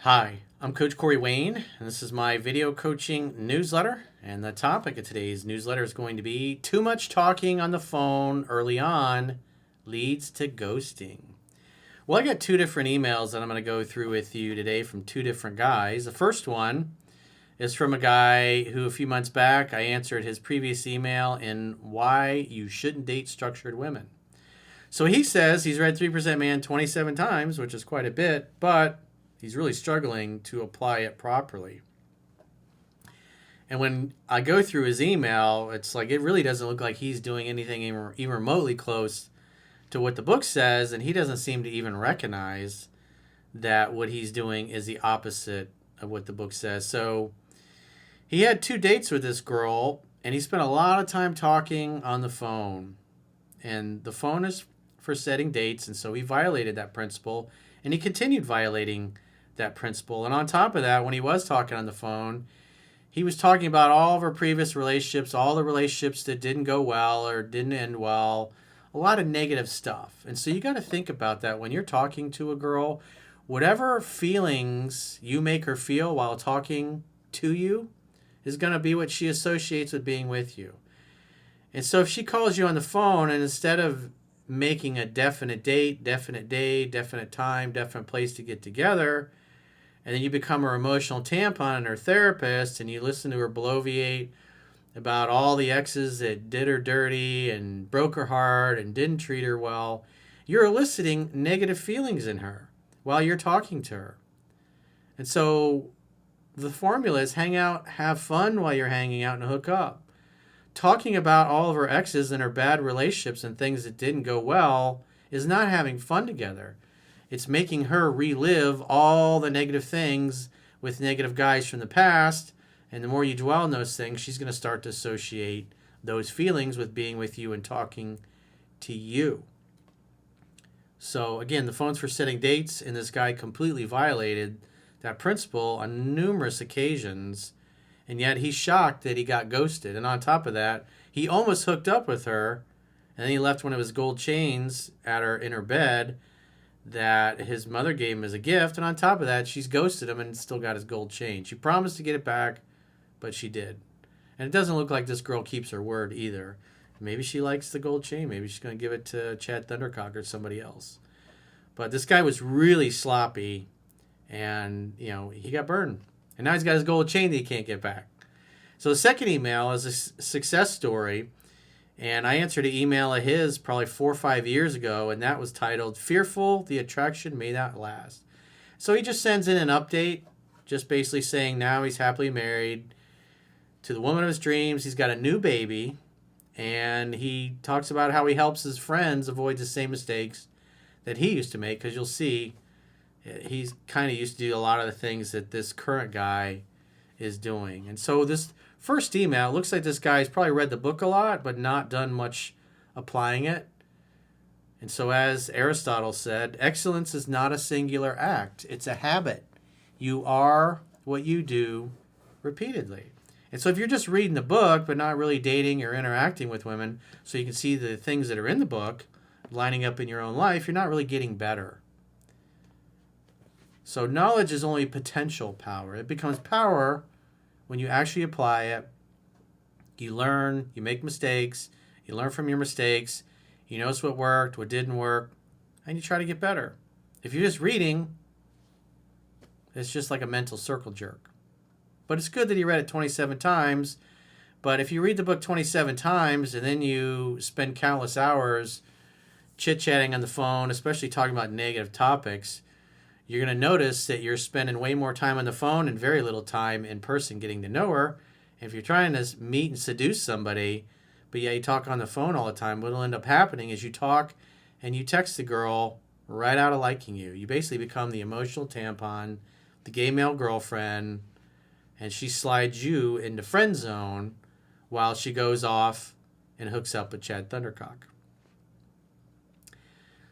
Hi, I'm Coach Corey Wayne, and this is my video coaching newsletter. And the topic of today's newsletter is going to be too much talking on the phone early on leads to ghosting. Well, I got two different emails that I'm going to go through with you today from two different guys. The first one is from a guy who a few months back I answered his previous email in why you shouldn't date structured women. So he says he's read 3% Man 27 times, which is quite a bit, but he's really struggling to apply it properly. And when I go through his email, it's like it really doesn't look like he's doing anything even remotely close to what the book says, and he doesn't seem to even recognize that what he's doing is the opposite of what the book says. So he had 2 dates with this girl, and he spent a lot of time talking on the phone. And the phone is for setting dates, and so he violated that principle, and he continued violating that principle. And on top of that, when he was talking on the phone, he was talking about all of her previous relationships, all the relationships that didn't go well or didn't end well, a lot of negative stuff. And so you got to think about that when you're talking to a girl. Whatever feelings you make her feel while talking to you is going to be what she associates with being with you. And so if she calls you on the phone and instead of making a definite date, definite day, definite time, definite place to get together, and then you become her emotional tampon and her therapist, and you listen to her bloviate about all the exes that did her dirty and broke her heart and didn't treat her well, you're eliciting negative feelings in her while you're talking to her. And so the formula is hang out, have fun while you're hanging out, and hook up. Talking about all of her exes and her bad relationships and things that didn't go well is not having fun together. It's making her relive all the negative things with negative guys from the past. And the more you dwell on those things, she's going to start to associate those feelings with being with you and talking to you. So again, the phone's for setting dates, and this guy completely violated that principle on numerous occasions. And yet he's shocked that he got ghosted. And on top of that, he almost hooked up with her. And then he left one of his gold chains in her bed that his mother gave him as a gift. And on top of that, she's ghosted him and still got his gold chain. She promised to get it back, but she did. And it doesn't look like this girl keeps her word either. Maybe she likes the gold chain. Maybe she's going to give it to Chad Thundercock or somebody else. But this guy was really sloppy, and he got burned. And now he's got his gold chain that he can't get back. So the second email is a success story. And I answered an email of his probably 4 or 5 years ago, and that was titled, Fearful the Attraction May Not Last. So he just sends in an update, just basically saying now he's happily married to the woman of his dreams. He's got a new baby, and he talks about how he helps his friends avoid the same mistakes that he used to make, because you'll see he's kind of used to do a lot of the things that this current guy is doing. And so this first email, it looks like this guy's probably read the book a lot, but not done much applying it. And so as Aristotle said, excellence is not a singular act. It's a habit. You are what you do repeatedly. And so if you're just reading the book, but not really dating or interacting with women, so you can see the things that are in the book lining up in your own life, you're not really getting better. So knowledge is only potential power. It becomes power when you actually apply it. You learn, you make mistakes, you learn from your mistakes, you notice what worked, what didn't work, and you try to get better. If you're just reading, it's just like a mental circle jerk. But it's good that he read it 27 times. But if you read the book 27 times and then you spend countless hours chit-chatting on the phone, especially talking about negative topics, you're going to notice that you're spending way more time on the phone and very little time in person getting to know her. And if you're trying to meet and seduce somebody, but yeah, you talk on the phone all the time, what will end up happening is you talk and you text the girl right out of liking you. You basically become the emotional tampon, the gay male girlfriend, and she slides you into friend zone while she goes off and hooks up with Chad Thundercock.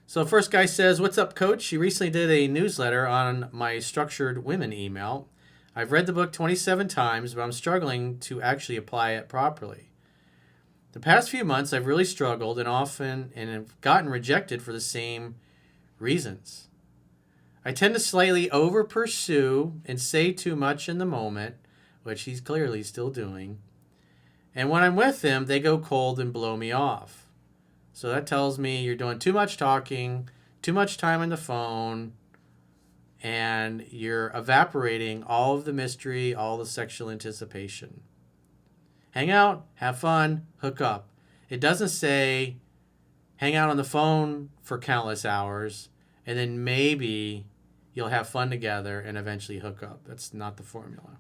So first guy says, what's up, coach? She recently did a newsletter on my structured women email. I've read the book 27 times, but I'm struggling to actually apply it properly. The past few months, I've really struggled and have gotten rejected for the same reasons. I tend to slightly over pursue and say too much in the moment, which he's clearly still doing. And when I'm with them, they go cold and blow me off. So that tells me you're doing too much talking, too much time on the phone, and you're evaporating all of the mystery, all the sexual anticipation. Hang out, have fun, hook up. It doesn't say hang out on the phone for countless hours and then maybe you'll have fun together and eventually hook up. That's not the formula.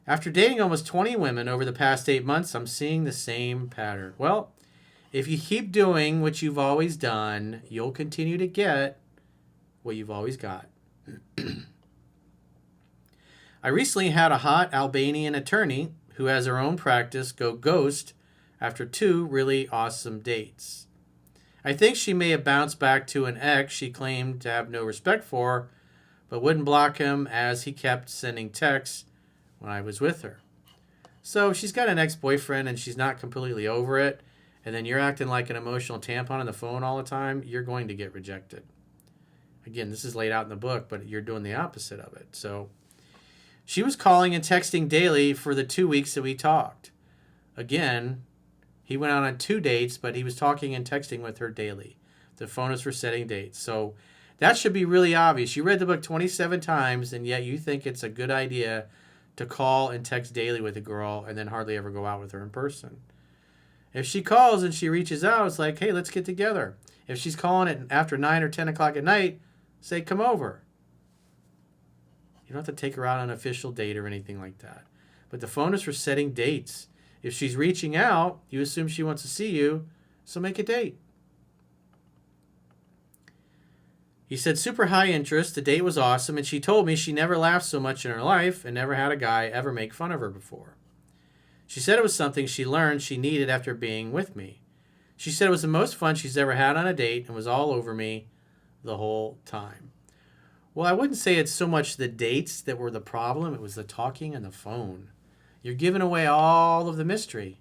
After dating almost 20 women over the past 8 months, I'm seeing the same pattern. Well, if you keep doing what you've always done, you'll continue to get what you've always got. I recently had a hot Albanian attorney who has her own practice go ghost after 2 really awesome dates. I think she may have bounced back to an ex she claimed to have no respect for, but wouldn't block him as he kept sending texts when I was with her. So she's got an ex-boyfriend and she's not completely over it, and then you're acting like an emotional tampon on the phone all the time, you're going to get rejected. Again, this is laid out in the book, but you're doing the opposite of it. So she was calling and texting daily for the 2 weeks that we talked. Again, he went out on 2 dates, but he was talking and texting with her daily. The phone is for setting dates. So that should be really obvious. You read the book 27 times, and yet you think it's a good idea to call and text daily with a girl and then hardly ever go out with her in person. If she calls and she reaches out, it's like, hey, let's get together. If she's calling it after 9 or 10 o'clock at night, say, come over. You don't have to take her out on an official date or anything like that. But the phone is for setting dates. If she's reaching out, you assume she wants to see you, so make a date. He said, super high interest. The date was awesome, and she told me she never laughed so much in her life and never had a guy ever make fun of her before. She said it was something she learned she needed after being with me. She said it was the most fun she's ever had on a date and was all over me the whole time. Well, I wouldn't say it's so much the dates that were the problem. It was the talking on the phone. You're giving away all of the mystery.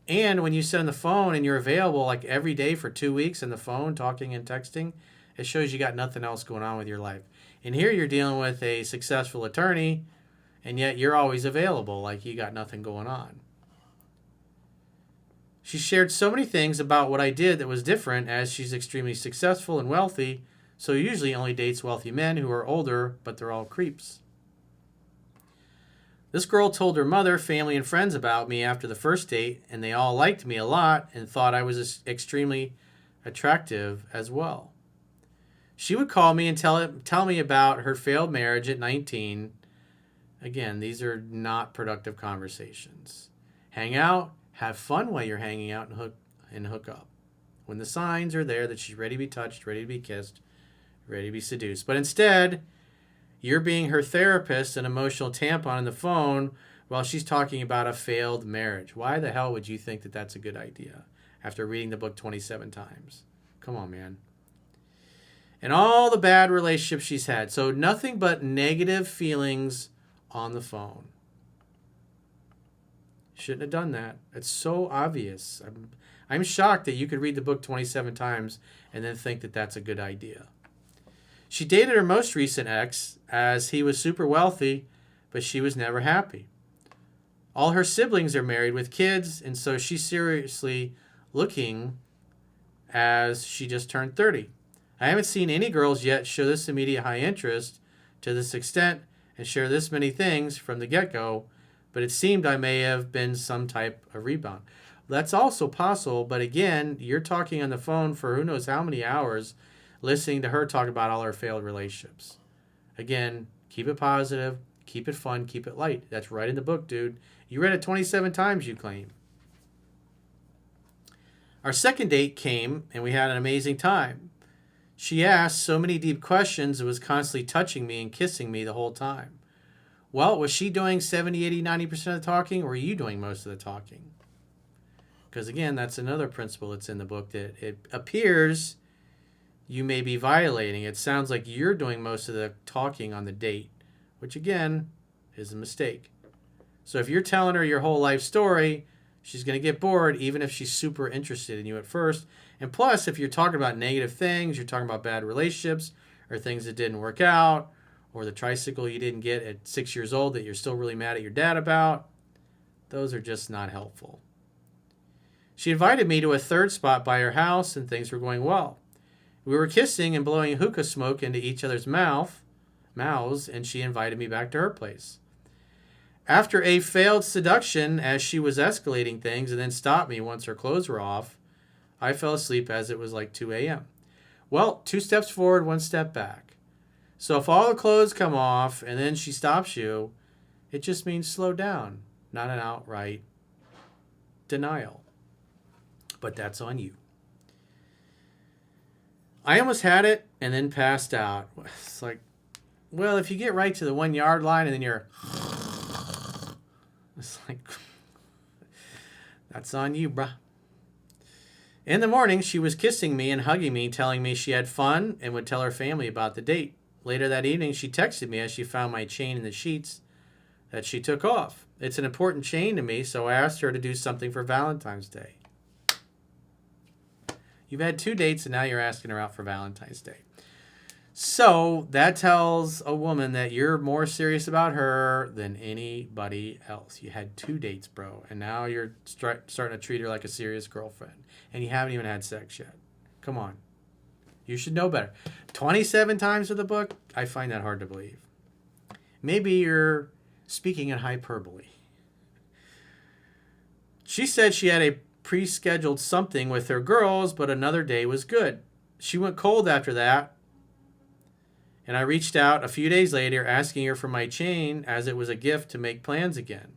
And when you sit on the phone and you're available like every day for 2 weeks on the phone, talking and texting, it shows you got nothing else going on with your life. And here you're dealing with a successful attorney, and yet you're always available like you got nothing going on. She shared so many things about what I did that was different, as she's extremely successful and wealthy, so usually only dates wealthy men who are older, but they're all creeps. This girl told her mother, family, and friends about me after the first date, and they all liked me a lot and thought I was extremely attractive as well. She would call me and tell me about her failed marriage at 19. Again, these are not productive conversations. Hang out, have fun while you're hanging out, and hook up. When the signs are there that she's ready to be touched, ready to be kissed, ready to be seduced. But instead, you're being her therapist and emotional tampon on the phone while she's talking about a failed marriage. Why the hell would you think that that's a good idea after reading the book 27 times? Come on, man. And all the bad relationships she's had. So nothing but negative feelings on the phone. Shouldn't have done that. It's so obvious. I'm shocked that you could read the book 27 times and then think that that's a good idea. She dated her most recent ex as he was super wealthy, but she was never happy. All her siblings are married with kids, and so she's seriously looking as she just turned 30. I haven't seen any girls yet show this immediate high interest to this extent and share this many things from the get-go, but it seemed I may have been some type of rebound. That's also possible, but again, you're talking on the phone for who knows how many hours listening to her talk about all her failed relationships. Again, keep it positive, keep it fun, keep it light. That's right in the book, dude. You read it 27 times, you claim. Our second date came, and we had an amazing time. She asked so many deep questions and was constantly touching me and kissing me the whole time. Well, was she doing 70, 80, 90% of the talking, or were you doing most of the talking? Because again, that's another principle that's in the book, that it appears you may be violating. It sounds like you're doing most of the talking on the date, which again is a mistake. So if you're telling her your whole life story, she's going to get bored even if she's super interested in you at first. And plus, if you're talking about negative things, you're talking about bad relationships, or things that didn't work out, or the tricycle you didn't get at 6 years old that you're still really mad at your dad about. Those are just not helpful. She invited me to a third spot by her house, and things were going well. We were kissing and blowing hookah smoke into each other's mouths, and she invited me back to her place. After a failed seduction, as she was escalating things and then stopped me once her clothes were off, I fell asleep as it was like 2 a.m. Well, 2 steps forward, 1 step back. So if all the clothes come off and then she stops you, it just means slow down, not an outright denial. But that's on you. I almost had it and then passed out. It's like, well, if you get right to the 1 yard line and then you're... It's like, that's on you, bruh. In the morning, she was kissing me and hugging me, telling me she had fun and would tell her family about the date. Later that evening, she texted me as she found my chain in the sheets that she took off. It's an important chain to me, so I asked her to do something for Valentine's Day. You've had 2 dates and now you're asking her out for Valentine's Day. So that tells a woman that you're more serious about her than anybody else. You had 2 dates, bro, and now you're starting to treat her like a serious girlfriend, and you haven't even had sex yet. Come on. You should know better. 27 times with the book? I find that hard to believe. Maybe you're speaking in hyperbole. She said she had a pre-scheduled something with her girls, but another day was good. She went cold after that, and I reached out a few days later asking her for my chain as it was a gift to make plans again.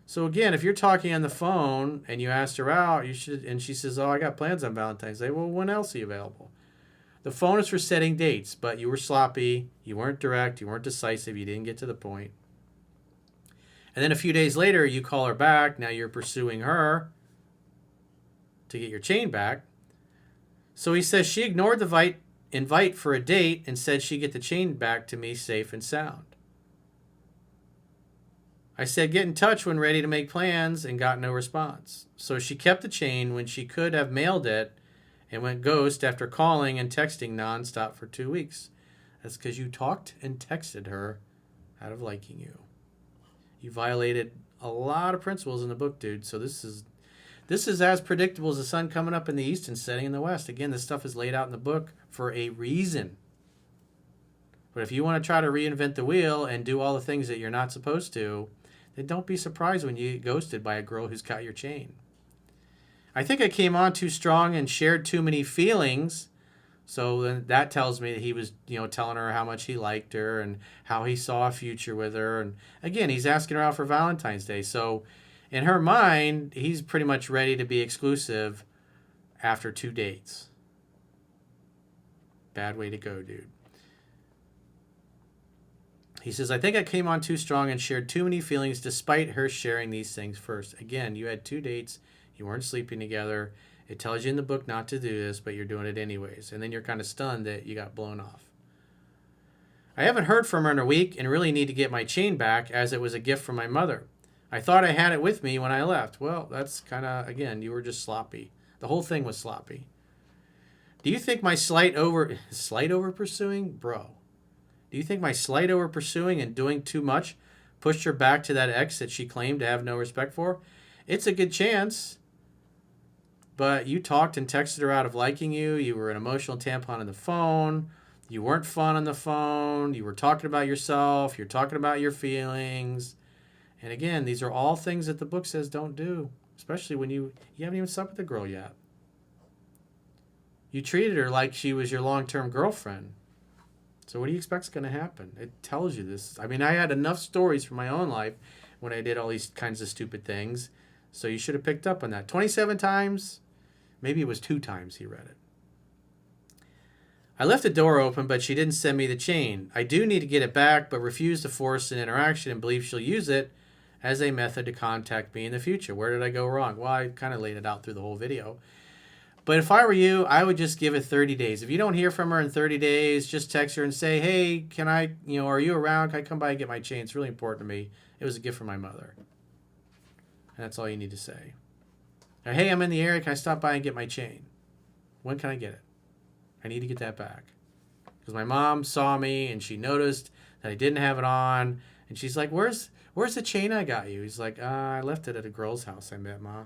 So again, if you're talking on the phone and you asked her out, you should, and she says, oh, I got plans on Valentine's Day. Well, when else are you available? The phone is for setting dates, but you were sloppy, you weren't direct, you weren't decisive, you didn't get to the point. And then a few days later, you call her back. Now you're pursuing her to get your chain back. So he says she ignored the invite for a date and said she'd get the chain back to me safe and sound. I said get in touch when ready to make plans and got no response. So she kept the chain when she could have mailed it and went ghost after calling and texting nonstop for 2 weeks. That's because you talked and texted her out of liking you. You violated a lot of principles in the book, dude. So this is as predictable as the sun coming up in the east and setting in the west. Again, this stuff is laid out in the book for a reason. But if you want to try to reinvent the wheel and do all the things that you're not supposed to, then don't be surprised when you get ghosted by a girl who's got your chain. I think I came on too strong and shared too many feelings. So then that tells me that he was, telling her how much he liked her and how he saw a future with her. And again, he's asking her out for Valentine's Day. So in her mind, he's pretty much ready to be exclusive after 2 dates. Bad way to go, dude. He says, I think I came on too strong and shared too many feelings despite her sharing these things first. Again, you had 2 dates. You weren't sleeping together. It tells you in the book not to do this, but you're doing it anyways. And then you're kind of stunned that you got blown off. I haven't heard from her in a week and really need to get my chain back as it was a gift from my mother. I thought I had it with me when I left. Well, that's kind of, again, you were just sloppy. The whole thing was sloppy. Do you think my slight over pursuing? Bro. Do you think my slight over pursuing and doing too much pushed her back to that ex that she claimed to have no respect for? It's a good chance. But you talked and texted her out of liking you. You were an emotional tampon on the phone. You weren't fun on the phone. You were talking about yourself. You're talking about your feelings. And again, these are all things that the book says don't do, especially when you haven't even slept with the girl yet. You treated her like she was your long-term girlfriend. So what do you expect is going to happen? It tells you this. I mean, I had enough stories from my own life when I did all these kinds of stupid things. So you should have picked up on that. 27 times, maybe it was 2 times he read it. I left the door open, but she didn't send me the chain. I do need to get it back, but refuse to force an interaction and believe she'll use it as a method to contact me in the future. Where did I go wrong? Well, I kind of laid it out through the whole video. But if I were you, I would just give it 30 days. If you don't hear from her in 30 days, just text her and say, hey, can I, are you around? Can I come by and get my chain? It's really important to me. It was a gift from my mother. And that's all you need to say. Or, hey, I'm in the area. Can I stop by and get my chain? When can I get it? I need to get that back. Because my mom saw me and she noticed that I didn't have it on. And she's like, where's the chain I got you? He's like, I left it at a girl's house I met, Ma.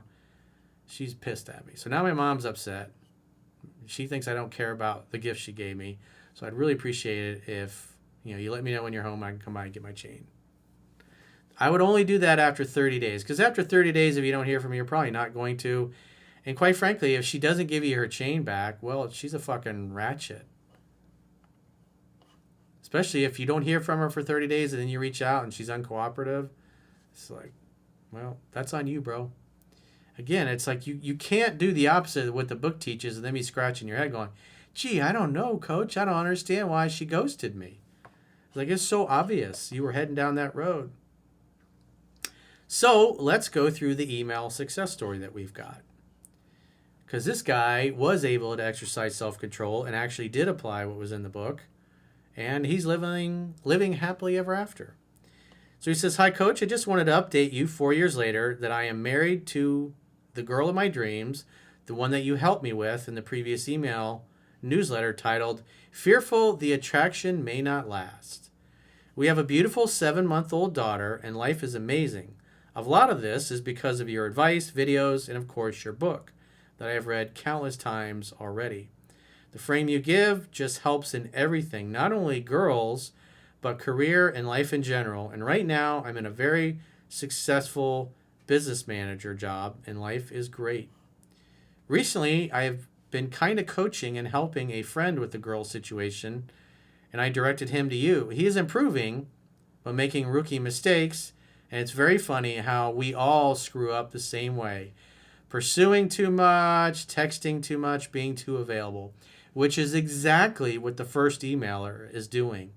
She's pissed at me. So now my mom's upset. She thinks I don't care about the gift she gave me. So I'd really appreciate it if you let me know when you're home and I can come by and get my chain. I would only do that after 30 days. Because after 30 days, if you don't hear from me, you're probably not going to. And quite frankly, if she doesn't give you her chain back, well, she's a fucking ratchet. Especially if you don't hear from her for 30 days and then you reach out and she's uncooperative. It's like, well, that's on you, bro. Again, it's like you can't do the opposite of what the book teaches and then be scratching your head going, gee, I don't know, coach. I don't understand why she ghosted me. It's like, it's so obvious. You were heading down that road. So let's go through the email success story that we've got. Because this guy was able to exercise self-control and actually did apply what was in the book. And he's living happily ever after. So he says, hi, coach. I just wanted to update you 4 years later that I am married to the girl of my dreams, the one that you helped me with in the previous email newsletter titled, Fearful the Attraction May Not Last. We have a beautiful 7-month-old daughter, and life is amazing. A lot of this is because of your advice, videos, and of course your book that I have read countless times already. The frame you give just helps in everything, not only girls, but career and life in general. And right now, I'm in a very successful business manager job, and life is great. Recently, I have been kind of coaching and helping a friend with the girl situation, and I directed him to you. He is improving, but making rookie mistakes, and it's very funny how we all screw up the same way. Pursuing too much, texting too much, being too available, which is exactly what the first emailer is doing.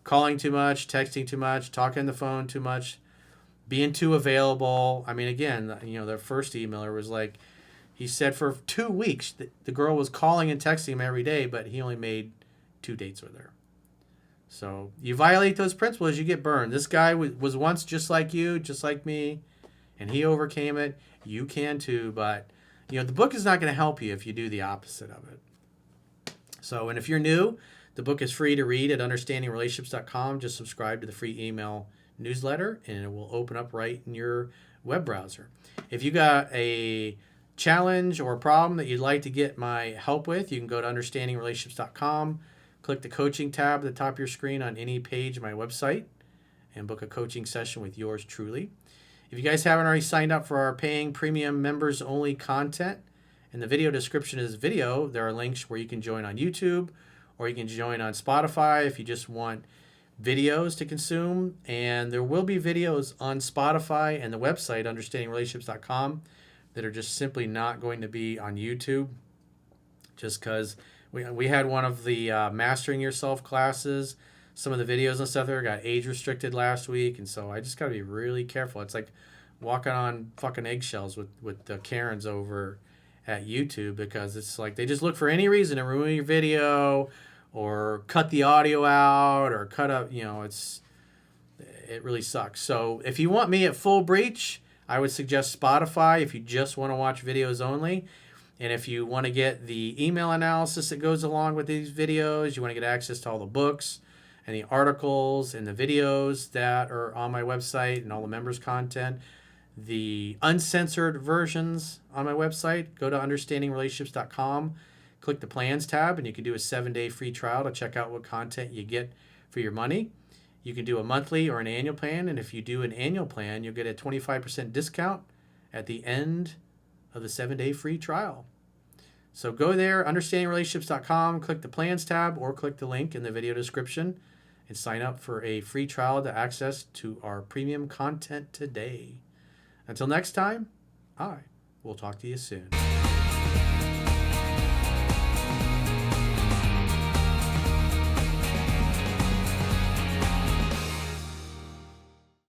Calling too much, texting too much, talking on the phone too much, being too available. I mean, again, the first emailer was like, he said for 2 weeks, the girl was calling and texting him every day, but he only made 2 dates with her. So you violate those principles, you get burned. This guy was once just like you, just like me, and he overcame it. You can too, but the book is not going to help you if you do the opposite of it. So, and if you're new, the book is free to read at understandingrelationships.com. Just subscribe to the free email newsletter, and it will open up right in your web browser. If you got a challenge or a problem that you'd like to get my help with, you can go to understandingrelationships.com, click the coaching tab at the top of your screen on any page of my website, and book a coaching session with yours truly. If you guys haven't already signed up for our paying premium members only content, in the video description of this video, there are links where you can join on YouTube, or you can join on Spotify if you just want videos to consume. And there will be videos on Spotify and the website, understandingrelationships.com, that are just simply not going to be on YouTube, just because we had one of the Mastering Yourself classes. Some of the videos and stuff there got age restricted last week, and so I just got to be really careful. It's like walking on fucking eggshells with the Karens over at YouTube, because it's like they just look for any reason to ruin your video or cut the audio out or cut up, it really sucks. So if you want me at full breach, I would suggest Spotify if you just want to watch videos only. And if you want to get the email analysis that goes along with these videos, you want to get access to all the books and the articles and the videos that are on my website and all the members' content, the uncensored versions on my website, go to understandingrelationships.com, click the plans tab, and you can do a 7-day free trial to check out what content you get for your money. You can do a monthly or an annual plan, and if you do an annual plan, you'll get a 25% discount at the end of the 7-day free trial. So go there, understandingrelationships.com, click the plans tab, or click the link in the video description and sign up for a free trial to access to our premium content today. Until next time, I will talk to you soon.